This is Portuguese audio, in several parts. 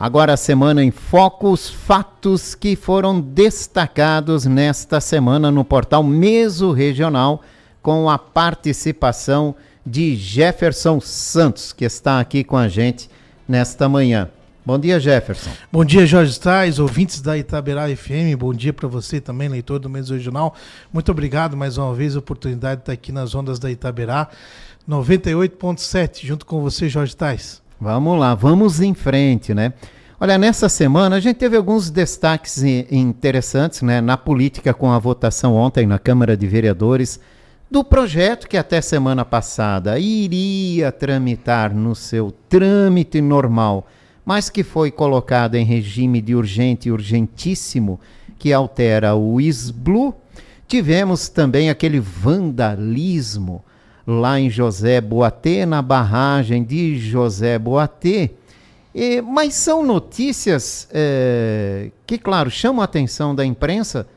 Agora a Semana em Foco, os fatos que foram destacados nesta semana no portal Meso Regional, com a participação de Jefferson Santos, que está aqui com a gente nesta manhã. Bom dia, Jefferson. Bom dia, Jorge Tais, ouvintes da Itaberá FM. Bom dia para você também, leitor do Meso Regional. Muito obrigado mais uma vez a oportunidade de estar aqui nas ondas da Itaberá 98.7, junto com você, Jorge Tais. Vamos lá, vamos em frente, né? Olha, nessa semana a gente teve alguns destaques interessantes, né, na política, com a votação ontem na Câmara de Vereadores do projeto que até semana passada iria tramitar no seu trâmite normal, mas que foi colocado em regime de urgente e urgentíssimo, que altera o SBLU. Tivemos também aquele vandalismo lá em José Boatê, na barragem de José Boatê. Mas são notícias que, claro, chamam a atenção da imprensa,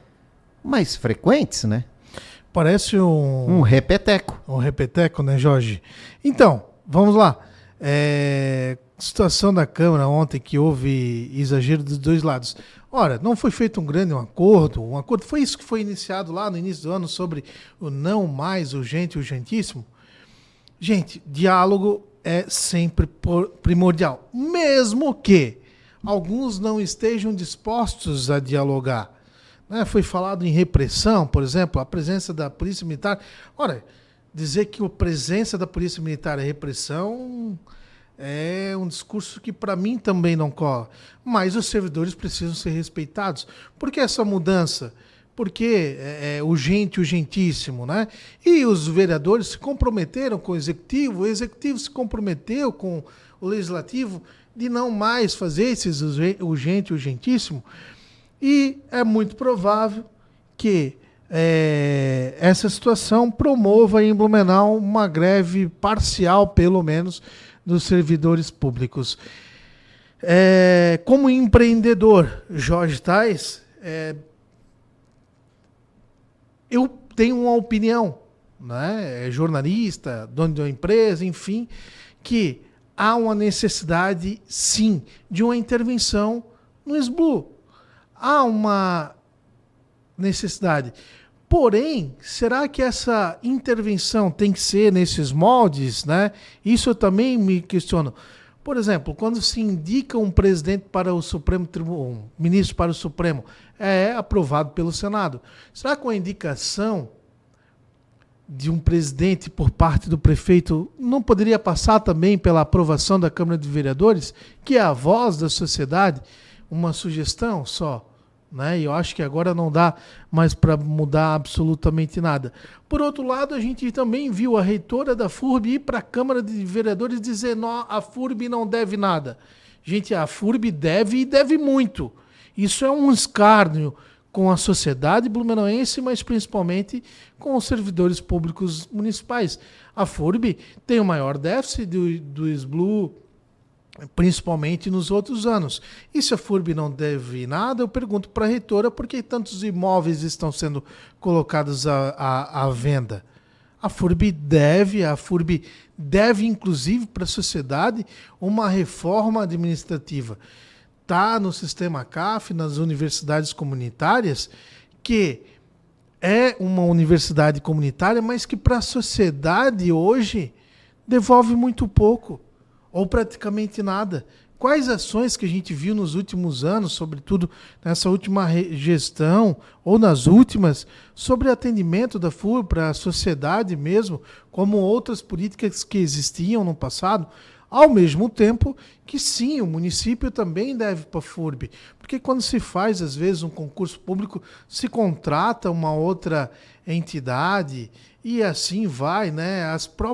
mais frequentes, né? Parece um repeteco. Um repeteco, né, Jorge? Então, vamos lá. Situação da Câmara ontem que houve exagero dos dois lados. Ora, não foi feito um acordo foi isso que foi iniciado lá no início do ano sobre o não mais urgente e urgentíssimo. Gente, diálogo é sempre primordial, mesmo que alguns não estejam dispostos a dialogar. Né? Foi falado em repressão, por exemplo, a presença da Polícia Militar. Ora, dizer que a presença da Polícia Militar é repressão é um discurso que para mim também não corre. Mas os servidores precisam ser respeitados. Por que essa mudança? Porque é urgente, urgentíssimo, né? E os vereadores se comprometeram com o executivo se comprometeu com o legislativo de não mais fazer esses urgente, urgentíssimo. E é muito provável que essa situação promova em Blumenau uma greve parcial, pelo menos, dos servidores públicos. Como empreendedor, Jorge Tais, eu tenho uma opinião, né? Jornalista, dono de uma empresa, enfim, que há uma necessidade, sim, de uma intervenção no SBLU. Há uma necessidade. Porém, será que essa intervenção tem que ser nesses moldes, né? Isso eu também me questiono. Por exemplo, quando se indica um presidente para o Supremo Tribunal, um ministro para o Supremo, é aprovado pelo Senado. Será que a indicação de um presidente por parte do prefeito não poderia passar também pela aprovação da Câmara de Vereadores, que é a voz da sociedade? Uma sugestão só. Né? E eu acho que agora não dá mais para mudar absolutamente nada. Por outro lado, a gente também viu a reitora da FURB ir para a Câmara de Vereadores dizer que a FURB não deve nada. Gente, a FURB deve e deve muito. Isso é um escárnio com a sociedade blumenauense, mas principalmente com os servidores públicos municipais. A FURB tem o maior déficit do SBLU, principalmente nos outros anos. E se a FURB não deve nada, eu pergunto para a reitora por que tantos imóveis estão sendo colocados à venda. A FURB deve inclusive para a sociedade uma reforma administrativa. Está no sistema CAF, nas universidades comunitárias, que é uma universidade comunitária, mas que para a sociedade hoje devolve muito pouco, ou praticamente nada. Quais ações que a gente viu nos últimos anos, sobretudo nessa última gestão, ou nas últimas, sobre atendimento da FURB para a sociedade mesmo, como outras políticas que existiam no passado, ao mesmo tempo que sim, o município também deve para a FURB, porque quando se faz, às vezes, um concurso público, se contrata uma outra entidade e assim vai, né?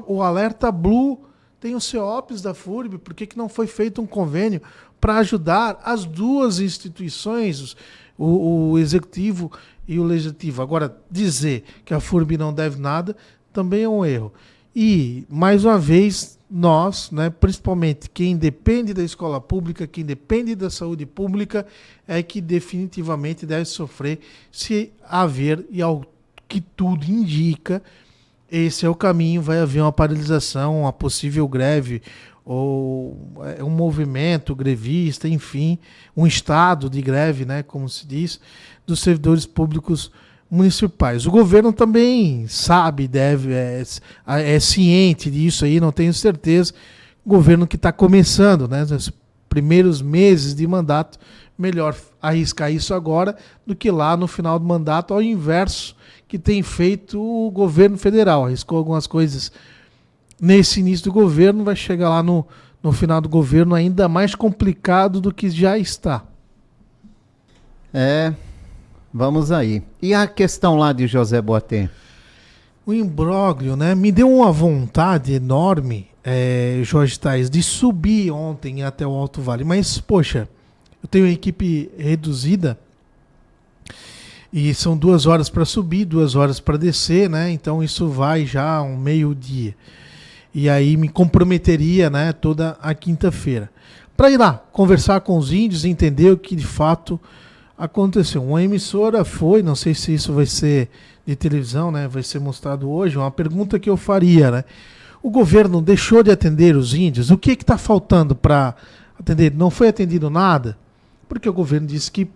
O Alerta Blue tem o CEOPS da FURB, por que não foi feito um convênio para ajudar as duas instituições, o Executivo e o Legislativo? Agora, dizer que a FURB não deve nada também é um erro. E, mais uma vez, nós, né, principalmente quem depende da escola pública, quem depende da saúde pública, é que definitivamente deve sofrer se haver, e ao que tudo indica, esse é o caminho, vai haver uma paralisação, uma possível greve ou um movimento grevista, enfim, um estado de greve, né, como se diz, dos servidores públicos municipais. O governo também sabe, é ciente disso aí, não tenho certeza. O governo que está começando, né, nos primeiros meses de mandato, melhor arriscar isso agora do que lá no final do mandato, ao inverso que tem feito o governo federal. Arriscou algumas coisas nesse início do governo, vai chegar lá no final do governo ainda mais complicado do que já está. Vamos aí. E a questão lá de José Boateng? O imbróglio, né? Me deu uma vontade enorme, Jorge Tais, de subir ontem até o Alto Vale. Mas, poxa, eu tenho uma equipe reduzida e são 2 horas para subir, 2 horas para descer, né? Então isso vai já um meio-dia. E aí me comprometeria, né, toda a quinta-feira. Para ir lá, conversar com os índios, entender o que de fato aconteceu. Uma emissora foi, não sei se isso vai ser de televisão, né, vai ser mostrado hoje, uma pergunta que eu faria, né? O governo deixou de atender os índios? O que está faltando para atender? Não foi atendido nada? Porque o governo disse que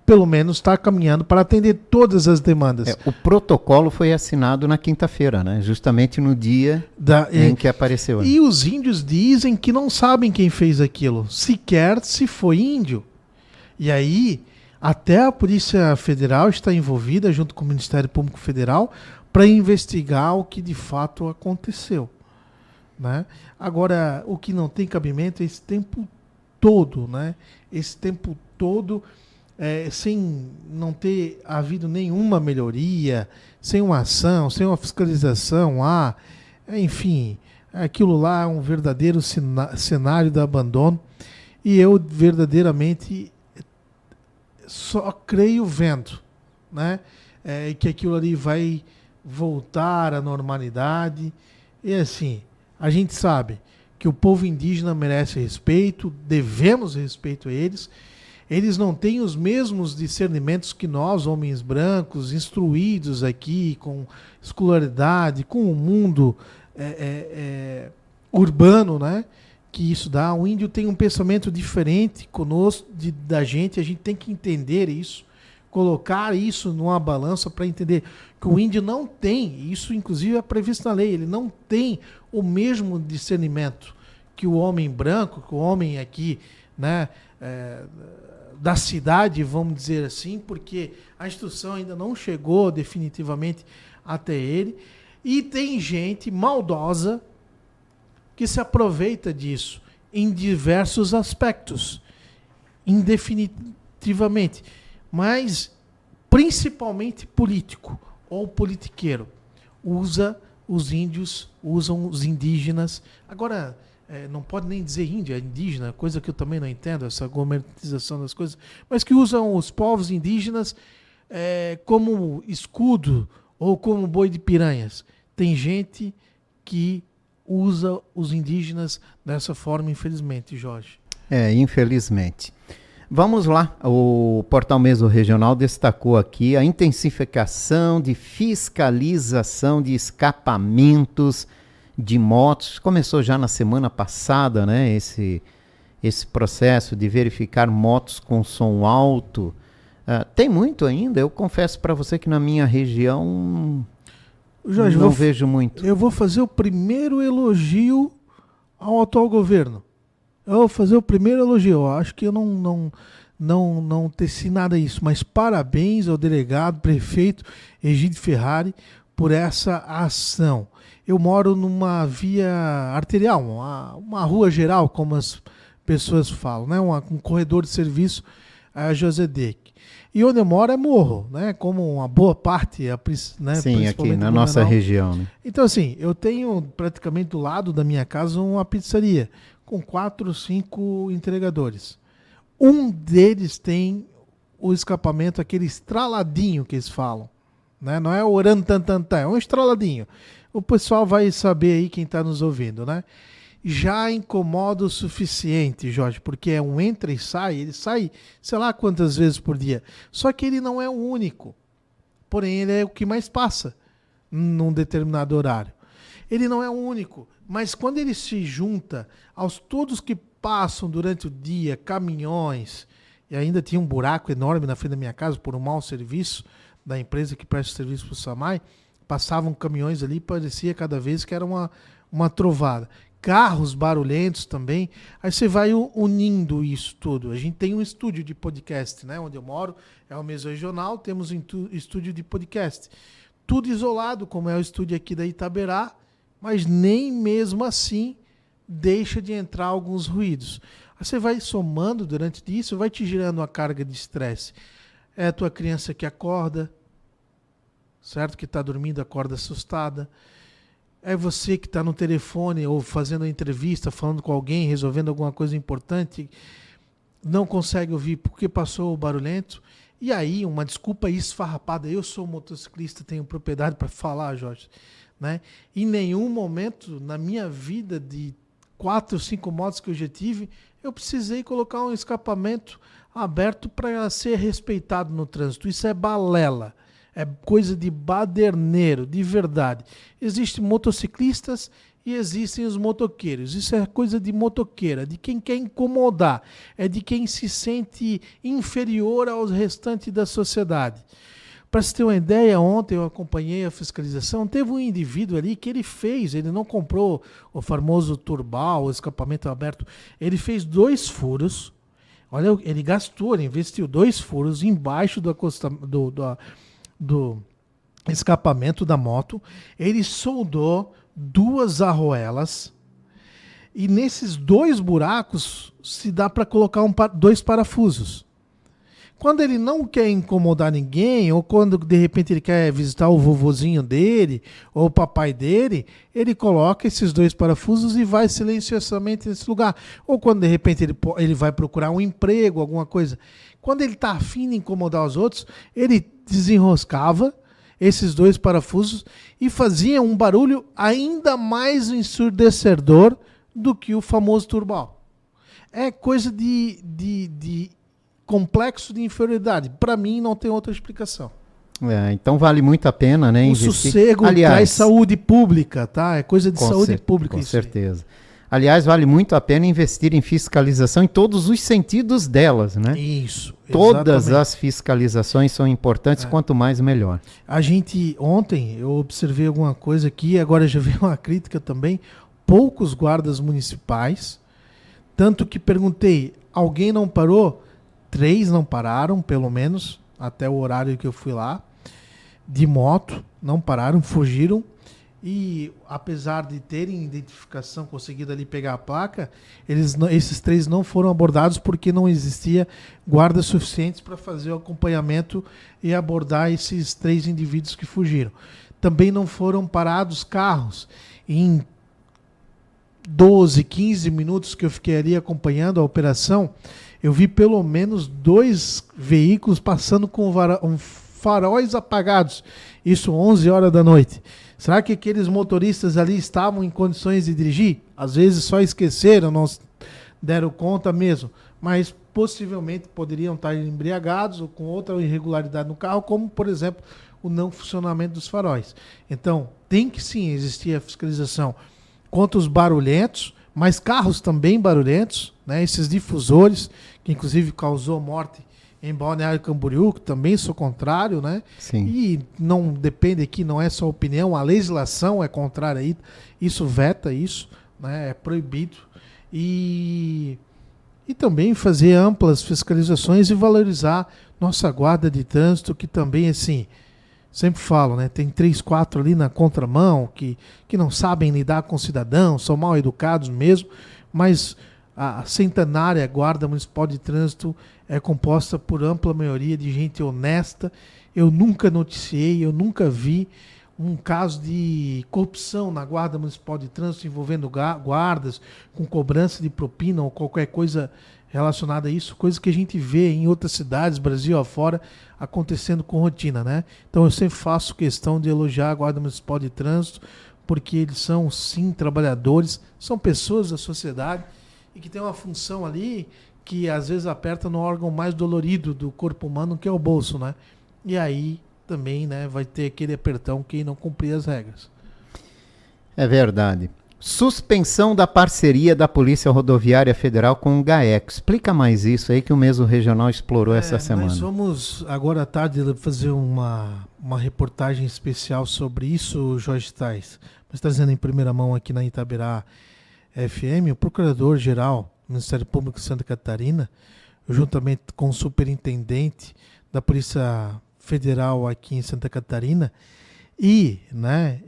pelo menos está caminhando para atender todas as demandas. O protocolo foi assinado na quinta-feira, né? Justamente no dia em que apareceu. E os índios dizem que não sabem quem fez aquilo, sequer se foi índio. E aí, até a Polícia Federal está envolvida, junto com o Ministério Público Federal, para investigar o que de fato aconteceu, né? Agora, o que não tem cabimento é esse tempo todo, né? Esse tempo todo... sem não ter havido nenhuma melhoria, sem uma ação, sem uma fiscalização, enfim, aquilo lá é um verdadeiro cenário de abandono, e eu verdadeiramente só creio vendo, né, que aquilo ali vai voltar à normalidade. E assim, a gente sabe que o povo indígena merece respeito, devemos respeito a eles. Eles não têm os mesmos discernimentos que nós, homens brancos, instruídos aqui, com escolaridade, com o mundo urbano, né? Que isso dá. O índio tem um pensamento diferente conosco, da gente. A gente tem que entender isso, colocar isso numa balança para entender que o índio não tem, isso inclusive é previsto na lei, ele não tem o mesmo discernimento que o homem branco, que o homem aqui, né? Da cidade, vamos dizer assim, porque a instrução ainda não chegou definitivamente até ele, e tem gente maldosa que se aproveita disso em diversos aspectos, indefinitivamente, mas principalmente político ou politiqueiro. Usa os índios, usam os indígenas. Agora, não pode nem dizer índio, é indígena, coisa que eu também não entendo, essa gourmetização das coisas, mas que usam os povos indígenas como escudo ou como boi de piranhas. Tem gente que usa os indígenas dessa forma, infelizmente, Jorge. Infelizmente. Vamos lá, o Portal Meso Regional destacou aqui a intensificação de fiscalização de escapamentos de motos. Começou já na semana passada, né, esse processo de verificar motos com som alto. Tem muito ainda, eu confesso para você que na minha região Jorge, não vejo muito. Eu vou fazer o primeiro elogio ao atual governo. Eu vou fazer o primeiro elogio. Eu acho que eu não teci nada isso, mas parabéns ao delegado, prefeito Egídio Ferrari por essa ação. Eu moro numa via arterial, uma rua geral, como as pessoas falam, né? Um corredor de serviço a José Deck. E onde eu moro é morro, né? Como uma boa parte, né? Sim, aqui na nossa região. Né? Então, assim, eu tenho praticamente do lado da minha casa uma pizzaria com 4 ou 5 entregadores. Um deles tem o escapamento, aquele estraladinho que eles falam, né? Não é o orantantantã, é um estraladinho. O pessoal vai saber aí, quem está nos ouvindo, né? Já incomoda o suficiente, Jorge, porque é um entra e sai, ele sai, sei lá quantas vezes por dia. Só que ele não é o único. Porém, ele é o que mais passa num determinado horário. Ele não é o único. Mas quando ele se junta aos todos que passam durante o dia, caminhões, e ainda tinha um buraco enorme na frente da minha casa por um mau serviço da empresa que presta serviço para o SAMAI, passavam caminhões ali, parecia cada vez que era uma trovada. Carros barulhentos também, aí você vai unindo isso tudo. A gente tem um estúdio de podcast, né? Onde eu moro, é o Mesorregional, temos um estúdio de podcast. Tudo isolado, como é o estúdio aqui da Itaberá, mas nem mesmo assim deixa de entrar alguns ruídos. Aí você vai somando durante isso, vai te gerando uma carga de estresse. É a tua criança que acorda, certo? Que está dormindo, acorda assustada. É você que está no telefone ou fazendo uma entrevista, falando com alguém, resolvendo alguma coisa importante, não consegue ouvir porque passou o barulhento. E aí, uma desculpa esfarrapada. Eu sou motociclista, tenho propriedade para falar, Jorge. Né? Em nenhum momento na minha vida de 4 ou 5 motos que eu já tive, eu precisei colocar um escapamento aberto para ser respeitado no trânsito. Isso é balela. É coisa de baderneiro, de verdade. Existem motociclistas e existem os motoqueiros. Isso é coisa de motoqueira, de quem quer incomodar. É de quem se sente inferior aos restantes da sociedade. Para você ter uma ideia, ontem eu acompanhei a fiscalização, teve um indivíduo ali que ele não comprou o famoso turbal, o escapamento aberto, ele fez 2 furos, olha, ele investiu 2 furos embaixo do escapamento da moto, ele soldou 2 arruelas e nesses 2 buracos se dá para colocar 2 parafusos. Quando ele não quer incomodar ninguém, ou quando de repente ele quer visitar o vovozinho dele, ou o papai dele, ele coloca esses 2 parafusos e vai silenciosamente nesse lugar. Ou quando de repente ele vai procurar um emprego, alguma coisa. Quando ele está afim de incomodar os outros, ele desenroscava esses 2 parafusos e fazia um barulho ainda mais ensurdecedor do que o famoso turbal. É coisa de complexo de inferioridade. Para mim, não tem outra explicação. Então vale muito a pena, né? O sossego traz saúde pública, tá? É coisa de saúde pública. Com certeza. Aliás, vale muito a pena investir em fiscalização em todos os sentidos delas, né? Isso. Todas as fiscalizações são importantes, quanto mais melhor. Ontem, eu observei alguma coisa aqui, agora já veio uma crítica também, poucos guardas municipais, tanto que perguntei, alguém não parou? 3 não pararam, pelo menos, até o horário que eu fui lá, de moto, não pararam, fugiram. E apesar de terem identificação, conseguido ali pegar a placa, esses 3 não foram abordados porque não existia guardas suficientes para fazer o acompanhamento e abordar esses 3 indivíduos que fugiram. Também não foram parados carros. Em 12, 15 minutos que eu fiquei ali acompanhando a operação, eu vi pelo menos 2 veículos passando com faróis apagados. Isso 11 horas da noite. Será que aqueles motoristas ali estavam em condições de dirigir? Às vezes só esqueceram, não deram conta mesmo. Mas possivelmente poderiam estar embriagados ou com outra irregularidade no carro, como, por exemplo, o não funcionamento dos faróis. Então, tem que sim existir a fiscalização contra os barulhentos, mas carros também barulhentos, né? Esses difusores, que inclusive causou morte em Balneário Camboriú, que também sou contrário, né? Sim. E não depende aqui, não é só opinião, a legislação é contrária aí, isso veta isso, né? É proibido. E também fazer amplas fiscalizações e valorizar nossa guarda de trânsito, que também, assim, sempre falo, né? Tem 3, 4 ali na contramão que não sabem lidar com o cidadão, são mal educados mesmo, mas a centenária Guarda Municipal de Trânsito é composta por ampla maioria de gente honesta. Eu nunca noticiei, eu nunca vi um caso de corrupção na Guarda Municipal de Trânsito envolvendo guardas, com cobrança de propina ou qualquer coisa relacionada a isso, coisa que a gente vê em outras cidades, Brasil afora, acontecendo com rotina, né? Então eu sempre faço questão de elogiar a Guarda Municipal de Trânsito, porque eles são, sim, trabalhadores, são pessoas da sociedade e que tem uma função ali que às vezes aperta no órgão mais dolorido do corpo humano, que é o bolso, né? E aí também, né, vai ter aquele apertão quem não cumprir as regras. É verdade. Suspensão da parceria da Polícia Rodoviária Federal com o GAECO. Explica mais isso aí que o mesmo regional explorou essa semana. Nós vamos agora à tarde fazer uma reportagem especial sobre isso, Jorge Tais. Mas trazendo em primeira mão aqui na Itabirá FM, o Procurador-Geral do Ministério Público de Santa Catarina, juntamente com o Superintendente da Polícia Federal aqui em Santa Catarina, e, né,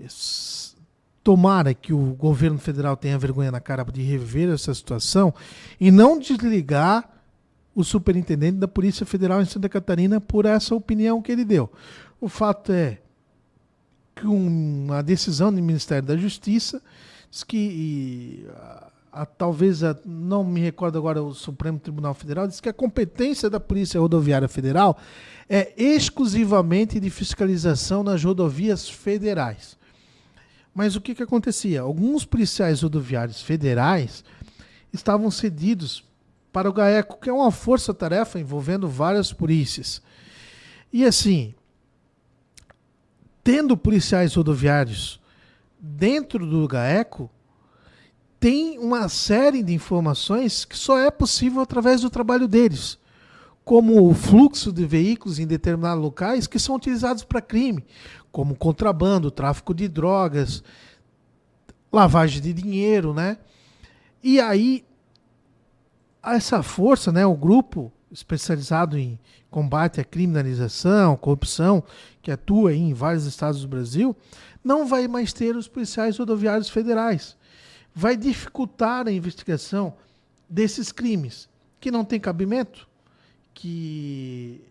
tomara que o governo federal tenha vergonha na cara de rever essa situação e não desligar o superintendente da Polícia Federal em Santa Catarina por essa opinião que ele deu. O fato é que uma decisão do Ministério da Justiça diz que, não me recordo agora, o Supremo Tribunal Federal diz que a competência da Polícia Rodoviária Federal é exclusivamente de fiscalização nas rodovias federais. Mas o que acontecia? Alguns policiais rodoviários federais estavam cedidos para o GAECO, que é uma força-tarefa envolvendo várias polícias. E assim, tendo policiais rodoviários dentro do GAECO, tem uma série de informações que só é possível através do trabalho deles, como o fluxo de veículos em determinados locais que são utilizados para crime, como contrabando, tráfico de drogas, lavagem de dinheiro, né? E aí, essa força, né, o grupo especializado em combate à criminalização, corrupção, que atua em vários estados do Brasil, não vai mais ter os policiais rodoviários federais. Vai dificultar a investigação desses crimes, que não tem cabimento, que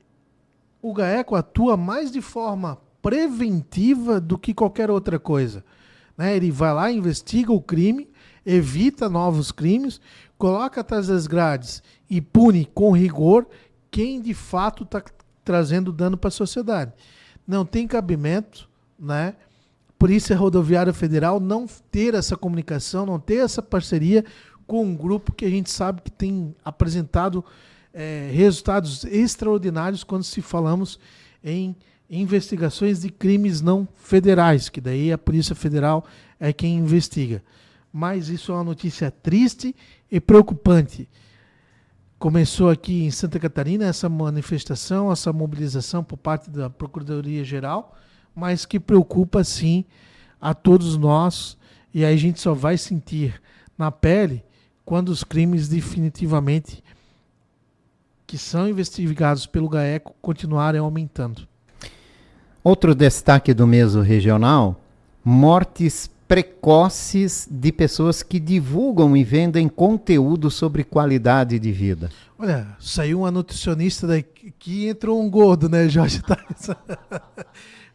o GAECO atua mais de forma preventiva do que qualquer outra coisa. Né? Ele vai lá, investiga o crime, evita novos crimes, coloca atrás das grades e pune com rigor quem de fato está trazendo dano para a sociedade. Não tem cabimento, né? Polícia Rodoviária Federal não ter essa comunicação, não ter essa parceria com um grupo que a gente sabe que tem apresentado resultados extraordinários quando se falamos em investigações de crimes não federais, que daí a Polícia Federal é quem investiga. Mas isso é uma notícia triste e preocupante. Começou aqui em Santa Catarina essa manifestação, essa mobilização por parte da Procuradoria-Geral, mas que preocupa sim a todos nós, e aí a gente só vai sentir na pele quando os crimes definitivamente que são investigados pelo GAECO continuarem aumentando. Outro destaque do mesmo regional, mortes precoces de pessoas que divulgam e vendem conteúdo sobre qualidade de vida. Olha, saiu uma nutricionista daqui e entrou um gordo, né, Jorge?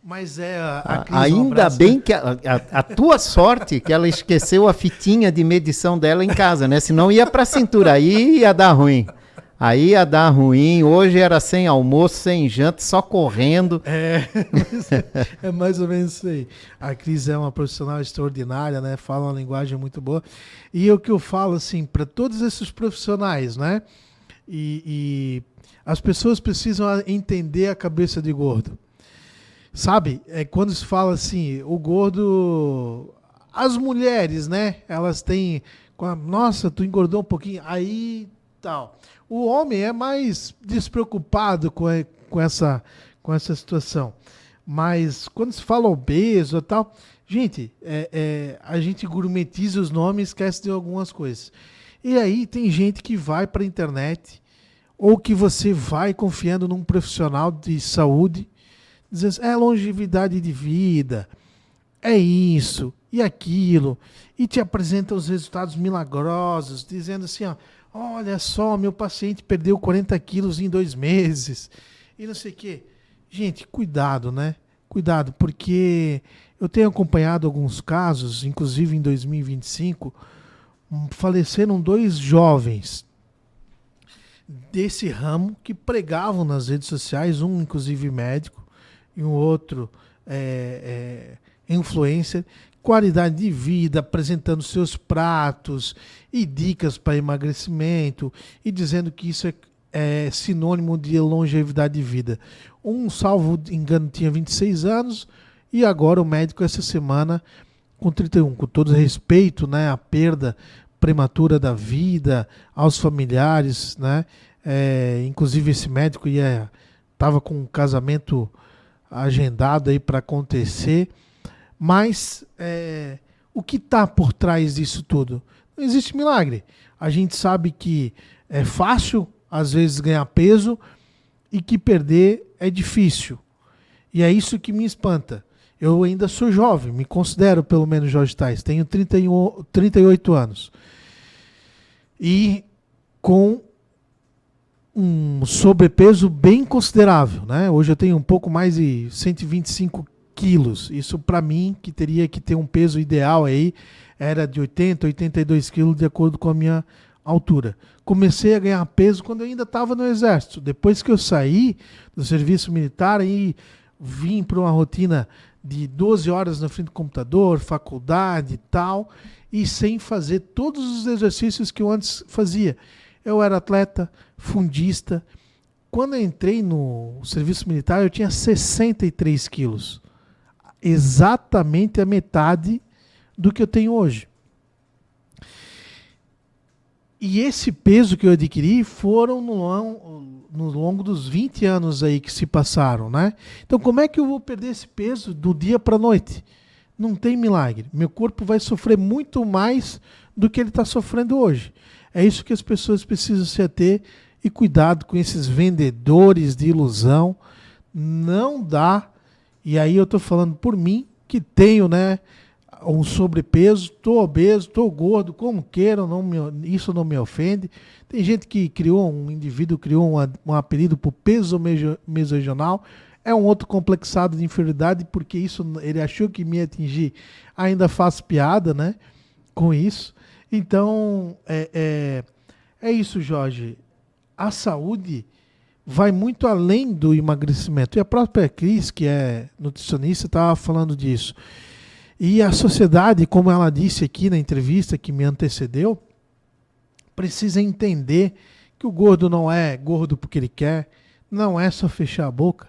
Mas a Cris, ainda bem que a tua sorte que ela esqueceu a fitinha de medição dela em casa, né? Senão ia pra cintura, aí ia dar ruim. Aí ia dar ruim, hoje era sem almoço, sem janta, só correndo. É mais ou menos isso aí. A Cris é uma profissional extraordinária, né? Fala uma linguagem muito boa. E o que eu falo, assim, para todos esses profissionais, né? E as pessoas precisam entender a cabeça de gordo. Sabe? Quando se fala assim, o gordo... As mulheres, né? Elas têm... Nossa, tu engordou um pouquinho. Aí, tal... O homem é mais despreocupado com essa situação. Mas quando se fala obeso e tal, gente, a gente gourmetiza os nomes e esquece de algumas coisas. E aí tem gente que vai para a internet ou que você vai confiando num profissional de saúde, dizendo longevidade de vida, é isso e aquilo, e te apresenta os resultados milagrosos, dizendo assim, ó, olha só, meu paciente perdeu 40 quilos em 2 meses. E não sei o quê. Gente, cuidado, né? Cuidado, porque eu tenho acompanhado alguns casos, inclusive em 2025, faleceram 2 jovens desse ramo que pregavam nas redes sociais, um inclusive médico e um outro influencer, qualidade de vida, apresentando seus pratos e dicas para emagrecimento e dizendo que isso é sinônimo de longevidade de vida. Um, salvo engano, tinha 26 anos e agora o médico essa semana com 31, com todo respeito, né, à perda prematura da vida, aos familiares, né? Inclusive esse médico estava com um casamento agendado aí para acontecer, mas o que está por trás disso tudo? Não existe milagre. A gente sabe que é fácil, às vezes, ganhar peso e que perder é difícil. E é isso que me espanta. Eu ainda sou jovem, me considero pelo menos Jorge Tais, tenho 38 anos. E com um sobrepeso bem considerável, né? Hoje eu tenho um pouco mais de 125 quilos. Isso para mim, que teria que ter um peso ideal aí, era de 80, 82 quilos de acordo com a minha altura. Comecei a ganhar peso quando eu ainda estava no exército. Depois que eu saí do serviço militar e vim para uma rotina de 12 horas na frente do computador, faculdade e tal, e sem fazer todos os exercícios que eu antes fazia. Eu era atleta, fundista. Quando eu entrei no serviço militar, eu tinha 63 quilos. Exatamente a metade do que eu tenho hoje. E esse peso que eu adquiri foram no longo dos 20 anos aí que se passaram, né? Então como é que eu vou perder esse peso do dia para a noite? Não tem milagre. Meu corpo vai sofrer muito mais do que ele está sofrendo hoje. É isso que as pessoas precisam se ater e cuidado com esses vendedores de ilusão. Não dá. E aí eu estou falando por mim, que tenho, né, um sobrepeso, estou obeso, estou gordo, como queiram, isso não me ofende. Tem gente que um indivíduo criou um apelido por peso mesorregional, é um outro complexado de inferioridade, porque isso ele achou que me atingir, ainda faço piada, né, com isso. Então, é isso, Jorge. A saúde vai muito além do emagrecimento. E a própria Cris, que é nutricionista, estava falando disso. E a sociedade, como ela disse aqui na entrevista que me antecedeu, precisa entender que o gordo não é gordo porque ele quer, não é só fechar a boca,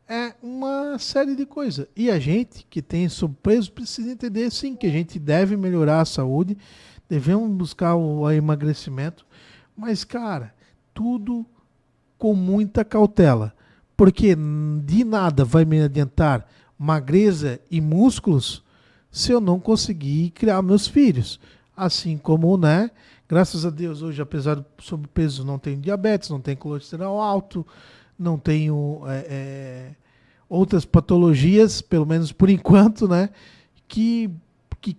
é uma série de coisas. E a gente que tem sobrepeso precisa entender sim que a gente deve melhorar a saúde, devemos buscar o emagrecimento, mas cara, tudo com muita cautela, porque de nada vai me adiantar magreza e músculos se eu não conseguir criar meus filhos. Assim como, né, graças a Deus, hoje, apesar do sobrepeso, não tenho diabetes, não tenho colesterol alto, não tenho outras patologias, pelo menos por enquanto, né, que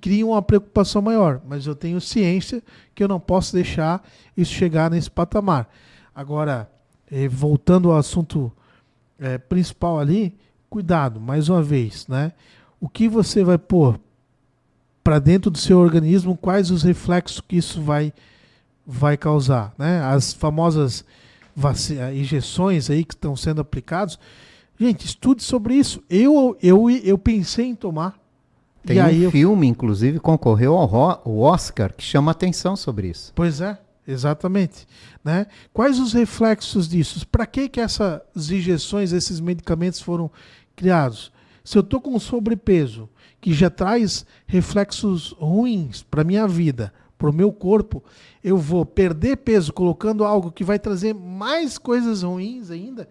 criam uma preocupação maior. Mas eu tenho ciência que eu não posso deixar isso chegar nesse patamar. Agora, voltando ao assunto principal ali, cuidado, mais uma vez, né? O que você vai pôr para dentro do seu organismo, quais os reflexos que isso vai causar, né? As famosas injeções aí que estão sendo aplicadas. Gente, estude sobre isso. Eu pensei em tomar. Tem um filme, inclusive, concorreu ao Oscar, que chama atenção sobre isso. Pois é, exatamente. Né? Quais os reflexos disso? Para que essas injeções, esses medicamentos foram criados? Se eu estou com sobrepeso, que já traz reflexos ruins para a minha vida, para o meu corpo, eu vou perder peso colocando algo que vai trazer mais coisas ruins ainda?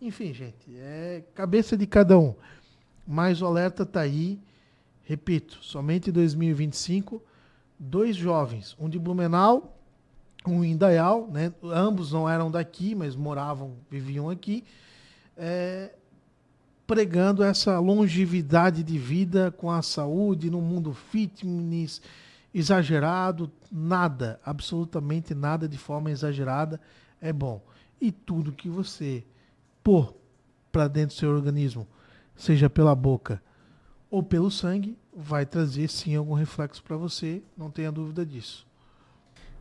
Enfim, gente, é cabeça de cada um. Mas o alerta está aí. Repito, somente em 2025, 2 jovens, um de Blumenau, um em Indaial, né? Ambos não eram daqui, mas viviam aqui, pregando essa longevidade de vida com a saúde, no mundo fitness, exagerado, nada, absolutamente nada de forma exagerada é bom. E tudo que você pôr para dentro do seu organismo, seja pela boca ou pelo sangue, vai trazer sim algum reflexo para você, não tenha dúvida disso.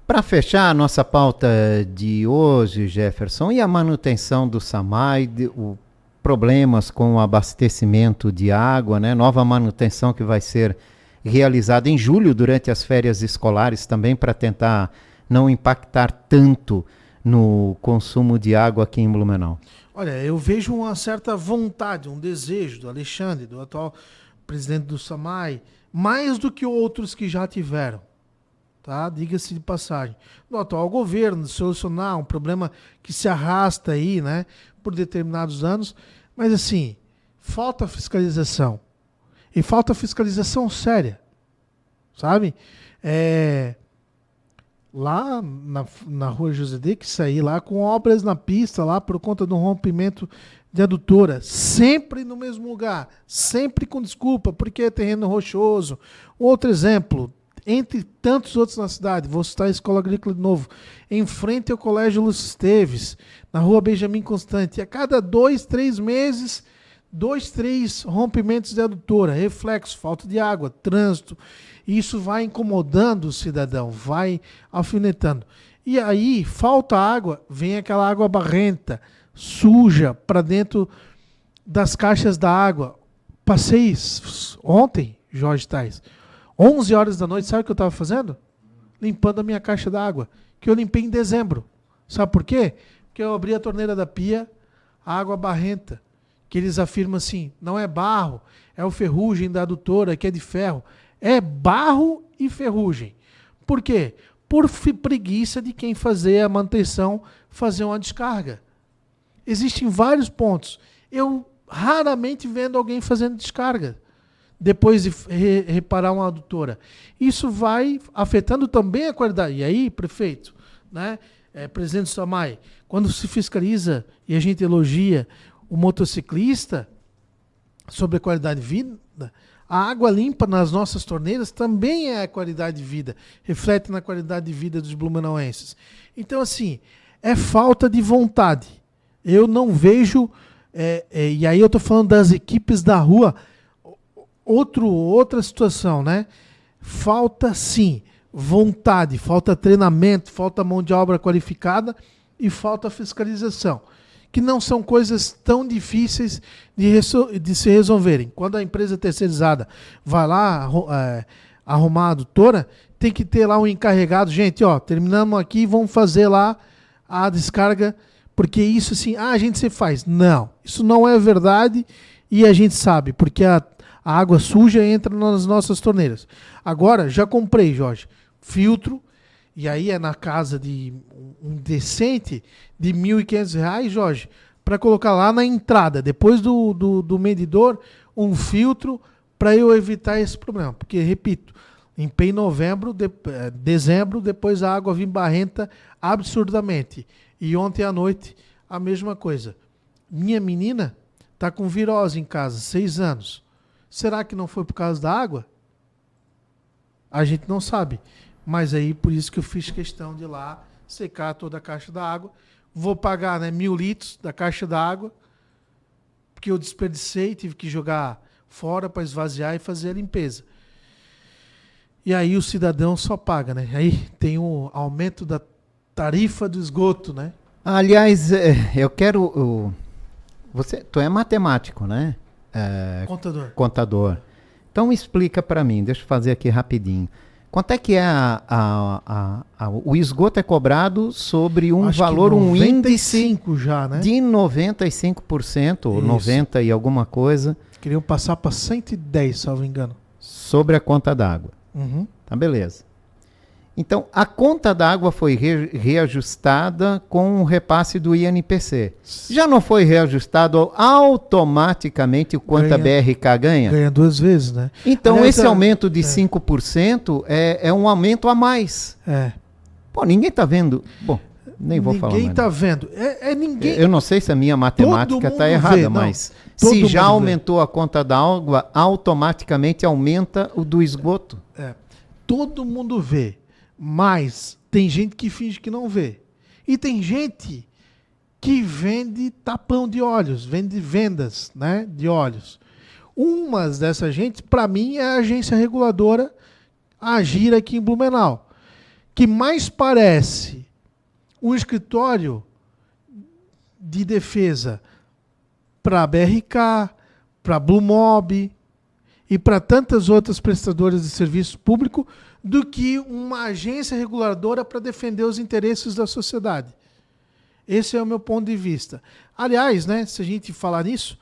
Para fechar a nossa pauta de hoje, Jefferson, e a manutenção do SAMAI, problemas com o abastecimento de água, né? Nova manutenção que vai ser realizada em julho durante as férias escolares também para tentar não impactar tanto no consumo de água aqui em Blumenau. Olha, eu vejo uma certa vontade, um desejo do Alexandre, do atual presidente do SAMAI, mais do que outros que já tiveram. Tá? Diga-se de passagem. No atual governo, solucionar um problema que se arrasta aí, né, por determinados anos, mas assim, falta fiscalização. E falta fiscalização séria, sabe? Lá na rua José D, que saí lá com obras na pista, lá por conta do rompimento de adutora, sempre no mesmo lugar, sempre com desculpa, porque é terreno rochoso. Outro exemplo, entre tantos outros na cidade, vou citar a Escola Agrícola de novo, em frente ao Colégio Lúcio Esteves, na rua Benjamin Constante, a cada 2, 3 meses, 2, 3 rompimentos de adutora, reflexo, falta de água, trânsito, e isso vai incomodando o cidadão, vai alfinetando. E aí, falta água, vem aquela água barrenta, suja, para dentro das caixas da água. Passei ontem, Jorge Tais, 11 horas da noite, sabe o que eu estava fazendo? Limpando a minha caixa d'água, que eu limpei em dezembro. Sabe por quê? Porque eu abri a torneira da pia, a água barrenta, que eles afirmam assim, não é barro, é o ferrugem da adutora, que é de ferro. É barro e ferrugem. Por quê? Por preguiça de quem fazer a manutenção, fazer uma descarga. Existem vários pontos. Eu raramente vendo alguém fazendo descarga depois de reparar uma adutora. Isso vai afetando também a qualidade. E aí, prefeito, né, presidente do SAMAI, quando se fiscaliza e a gente elogia o motociclista sobre a qualidade de vida, a água limpa nas nossas torneiras também é a qualidade de vida, reflete na qualidade de vida dos blumenauenses. Então, assim, é falta de vontade. Eu não vejo, e aí eu estou falando das equipes da rua, outra situação, né? Falta, sim, vontade, falta treinamento, falta mão de obra qualificada e falta fiscalização, que não são coisas tão difíceis de se resolverem. Quando a empresa terceirizada vai lá arrumar a adutora, tem que ter lá um encarregado. Gente, ó, terminamos aqui, vamos fazer lá a descarga, porque isso assim, a gente se faz. Não, isso não é verdade e a gente sabe, porque a água suja entra nas nossas torneiras. Agora, já comprei, Jorge, filtro, e aí é na casa de um decente de R$ 1.500, Jorge, para colocar lá na entrada, depois do medidor, um filtro para eu evitar esse problema. Porque, repito, limpei em novembro, dezembro, depois a água vem barrenta absurdamente. E ontem à noite, a mesma coisa. Minha menina está com virose em casa, 6 anos. Será que não foi por causa da água? A gente não sabe. Mas aí, por isso que eu fiz questão de ir lá secar toda a caixa da água. Vou pagar, né, 1.000 litros da caixa da água, porque eu desperdicei, tive que jogar fora para esvaziar e fazer a limpeza. E aí o cidadão só paga, né? Aí tem um aumento da tarifa do esgoto, né? Aliás, eu quero... tu é matemático, né? Contador. Então explica para mim, deixa eu fazer aqui rapidinho. Quanto é que é o esgoto é cobrado sobre um Acho valor, um índice já, né? de 95%, ou 90% e alguma coisa. Queriam passar para 110, se não me engano. Sobre a conta d'água. Uhum. Tá, beleza. Então, a conta d'água foi reajustada com o repasse do INPC. Já não foi reajustado automaticamente o quanto a BRK ganha? Ganha 2 vezes, né? Então, aliás, esse aumento de 5% é um aumento a mais. Pô, ninguém tá vendo. Bom, nem vou falar mais. Ninguém tá vendo. Ninguém... Eu não sei se a minha matemática está errada, mas se já aumentou a conta da água, automaticamente aumenta o do esgoto. Todo mundo vê. Mas tem gente que finge que não vê. E tem gente que vende tapão de óleos, vende vendas, né, de óleos. Uma dessa gente, para mim, é a agência reguladora Agir aqui em Blumenau, que mais parece um escritório de defesa para a BRK, para a Blumob e para tantas outras prestadoras de serviço público do que uma agência reguladora para defender os interesses da sociedade. Esse é o meu ponto de vista. Aliás, né, se a gente falar nisso,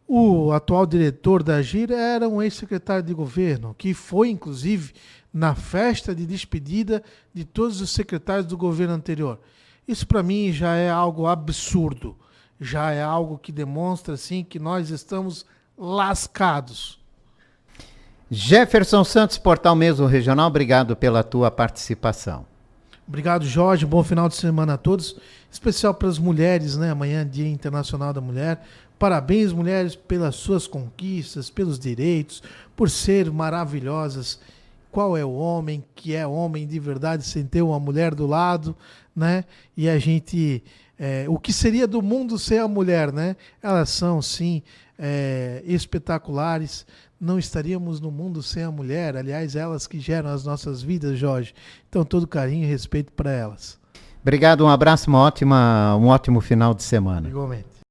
O atual diretor da AGIR era um ex-secretário de governo, que foi, inclusive, na festa de despedida de todos os secretários do governo anterior. Isso, para mim, já é algo absurdo. Já é algo que demonstra, assim, que nós estamos lascados. Jefferson Santos, Portal Mesmo Regional, obrigado pela tua participação. Obrigado, Jorge. Bom final de semana a todos. Especial para as mulheres, né? Amanhã, Dia Internacional da Mulher. Parabéns, mulheres, pelas suas conquistas, pelos direitos, por ser maravilhosas. Qual é o homem que é homem de verdade sem ter uma mulher do lado, né? E a gente... o que seria do mundo sem a mulher, né? Elas são, sim, espetaculares. Não estaríamos no mundo sem a mulher. Aliás, elas que geram as nossas vidas, Jorge. Então, todo carinho e respeito para elas. Obrigado, um abraço, um ótimo final de semana. Igualmente.